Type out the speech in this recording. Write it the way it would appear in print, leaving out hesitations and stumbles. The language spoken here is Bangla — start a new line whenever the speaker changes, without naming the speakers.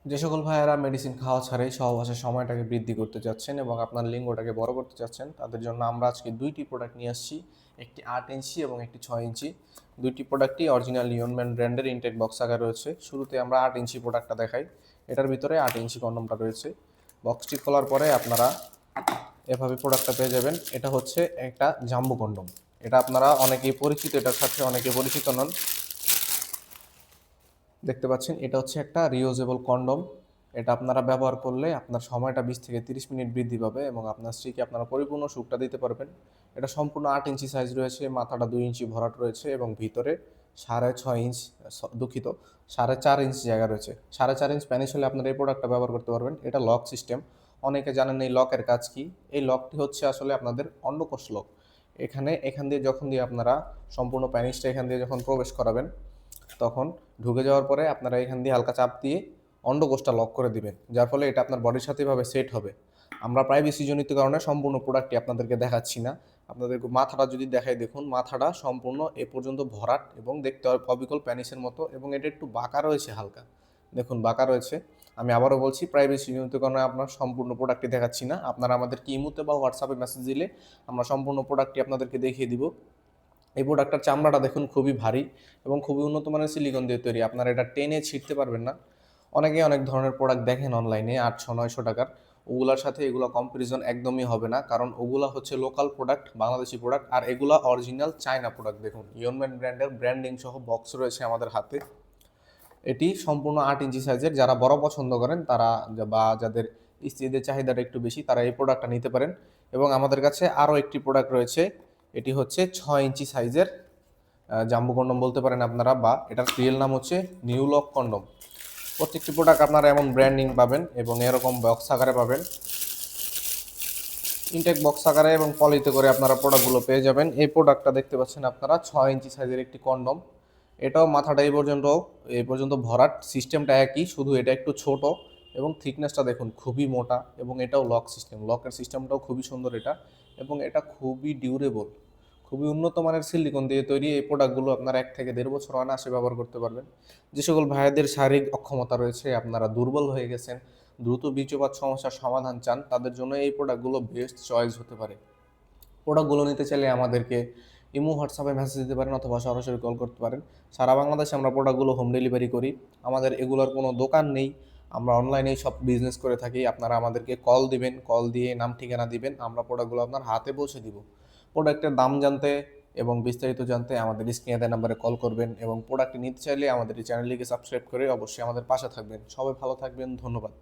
যে সকল ভাইয়েরা মেডিসিন খাওয়া ছাড়াই সহবাসের সময়টাকে বৃদ্ধি করতে চাচ্ছেন এবং আপনার লিঙ্গটাকে বড় করতে চাচ্ছেন, তাদের জন্য আমরা আজকে দুইটি প্রোডাক্ট নিয়ে আসছি। একটি 8 ইঞ্চি এবং একটি 6 ইঞ্চি। দুইটি প্রোডাক্টই অরিজিনাল লিওনম্যান ব্র্যান্ডের ইনটেক বক্স আকারে রয়েছে। শুরুতে আমরা 8 ইঞ্চি প্রোডাক্টটা দেখাই। এটার ভিতরে 8 ইঞ্চি কন্ডমটা রয়েছে। বক্সটি খোলার পরে আপনারা এভাবে প্রোডাক্টটা পেয়ে যাবেন। এটা হচ্ছে একটা জাম্বো কন্ডম। এটা আপনারা অনেকেই পরিচিত, এটার সাথে অনেকে পরিচিত নন। দেখতে পাচ্ছেন এটা হচ্ছে একটা রিউজেবল কন্ডম। এটা আপনারা ব্যবহার করলে আপনার সময়টা 20 থেকে 30 মিনিট বৃদ্ধি পাবে এবং আপনার স্ত্রীকে আপনারা পরিপূর্ণ সুখটা দিতে পারবেন। এটা সম্পূর্ণ 8 ইঞ্চি সাইজ রয়েছে, মাথাটা 2 ইঞ্চি ভরাট রয়েছে এবং ভিতরে 6.5 ইঞ্চ, দুঃখিত, 4.5 ইঞ্চ জায়গা রয়েছে। 4.5 ইঞ্চ প্যানিস হলে আপনারা এই প্রোডাক্টটা ব্যবহার করতে পারবেন। এটা লক সিস্টেম। অনেকে জানেন এই লকের কাজ কি। এই লকটি হচ্ছে আসলে আপনাদের অন্ডকোষ লক। এখান দিয়ে যখন দিয়ে আপনারা সম্পূর্ণ প্যানিসটা এখান দিয়ে যখন প্রবেশ করাবেন, তখন ঢুকে যাওয়ার পরে আপনারা এখান দিয়ে হালকা চাপ দিয়ে অন্ডকোষটা লক করে দিবেন, যার ফলে এটা আপনার বডির সাথে এভাবে সেট হবে। আমরা প্রাইভেসিজনিত কারণে সম্পূর্ণ প্রোডাক্টটি আপনাদেরকে দেখাচ্ছি না। আপনাদেরকে মাথাটা যদি দেখাই, দেখুন মাথাটা সম্পূর্ণ এ পর্যন্ত ভরাট এবং দেখতে হয় অবিকল প্যানিসের মতো, এবং এটা একটু বাঁকা রয়েছে, হালকা দেখুন বাঁকা রয়েছে। আমি আবারও বলছি, প্রাইভেসিজনিত কারণে আপনার সম্পূর্ণ প্রোডাক্টটি দেখাচ্ছি না। আপনারা আমাদেরকে ইমোতে বা হোয়াটসঅ্যাপে মেসেজ দিলে আমরা সম্পূর্ণ প্রোডাক্টটি আপনাদেরকে দেখিয়ে দিব। এই প্রোডাক্টটার চামড়াটা দেখুন খুবই ভারী এবং খুবই উন্নত মানের সিলিকন দিয়ে তৈরি। আপনারা এটা টেনে ছিঁড়তে পারবেন না। অনেকে অনেক ধরনের প্রোডাক্ট দেখেন অনলাইনে 800-900 টাকার, ওগুলার সাথে এগুলো কম্পারিজন একদমই হবে না, কারণ ওগুলা হচ্ছে লোকাল প্রোডাক্ট, বাংলাদেশি প্রোডাক্ট, আর এগুলা অরিজিনাল চায়না প্রোডাক্ট। দেখুন ইয়নম্যান ব্র্যান্ডের ব্র্যান্ডিং সহ বক্স রয়েছে আমাদের হাতে। এটি সম্পূর্ণ 8 ইঞ্চি সাইজের। যারা বড় পছন্দ করেন তারা বা যাদের স্ত্রীদের চাহিদাটা একটু বেশি, তারা এই প্রোডাক্টটা নিতে পারেন। এবং আমাদের কাছে আরও একটি প্রোডাক্ট রয়েছে। এটি হচ্ছে 6 ইঞ্চি সাইজের জাম্বো কন্ডম বলতে পারেন আপনারা, বা এটার রিয়েল নাম হচ্ছে নিউ লক কন্ডম। প্রত্যেকটি প্রোডাক্ট আপনারা এমন ব্র্যান্ডিং পাবেন এবং এরকম বক্স আকারে পাবেন, ইনটেক বক্স আকারে এবং পলিতে করে আপনারা প্রোডাক্টগুলো পেয়ে যাবেন। এই প্রোডাক্টটা দেখতে পাচ্ছেন আপনারা 6 ইঞ্চি সাইজের একটি কন্ডম। এটাও মাথাটা এই পর্যন্ত ভরাট, সিস্টেমটা একই, শুধু এটা একটু ছোট এবং থিকনেসটা দেখুন খুবই মোটা, এবং এটাও লক সিস্টেম। লকের সিস্টেমটাও খুবই সুন্দর এটা, এবং এটা খুবই ডিউরেবল, খুবই উন্নত মানের সিলিকন দিয়ে তৈরি। এই প্রোডাক্টগুলো আপনারা 1 থেকে 1.5 বছর অনায়াসে ব্যবহার করতে পারবেন। যে সকল ভাইয়াদের শারীরিক অক্ষমতা রয়েছে, আপনারা দুর্বল হয়ে গেছেন, দ্রুত বীর্যপাত সমস্যার সমাধান চান, তাদের জন্য এই প্রোডাক্টগুলো বেস্ট চয়েস হতে পারে। প্রোডাক্টগুলো নিতে চাইলে আমাদেরকে ইমো হোয়াটসঅ্যাপে মেসেজ দিতে পারেন অথবা সরাসরি কল করতে পারেন। সারা বাংলাদেশে আমরা প্রোডাক্টগুলো হোম ডেলিভারি করি। আমাদের এগুলোর কোনো দোকান নেই, আমরা অনলাইনেই সব বিজনেস করে থাকি। আপনারা আমাদেরকে কল দিবেন, কল দিয়ে নাম ঠিকানা দিবেন, আমরা প্রোডাক্টগুলো আপনার হাতে পৌঁছে দিব। প্রোডাক্টের দাম জানতে এবং বিস্তারিত জানতে আমাদের স্ক্রিনে দেওয়া নাম্বারে কল করবেন, এবং প্রোডাক্টটি নিতে চাইলে আমাদের এই চ্যানেলটিকে সাবস্ক্রাইব করে অবশ্যই আমাদের পাশে থাকবেন। সবাই ভালো থাকবেন, ধন্যবাদ।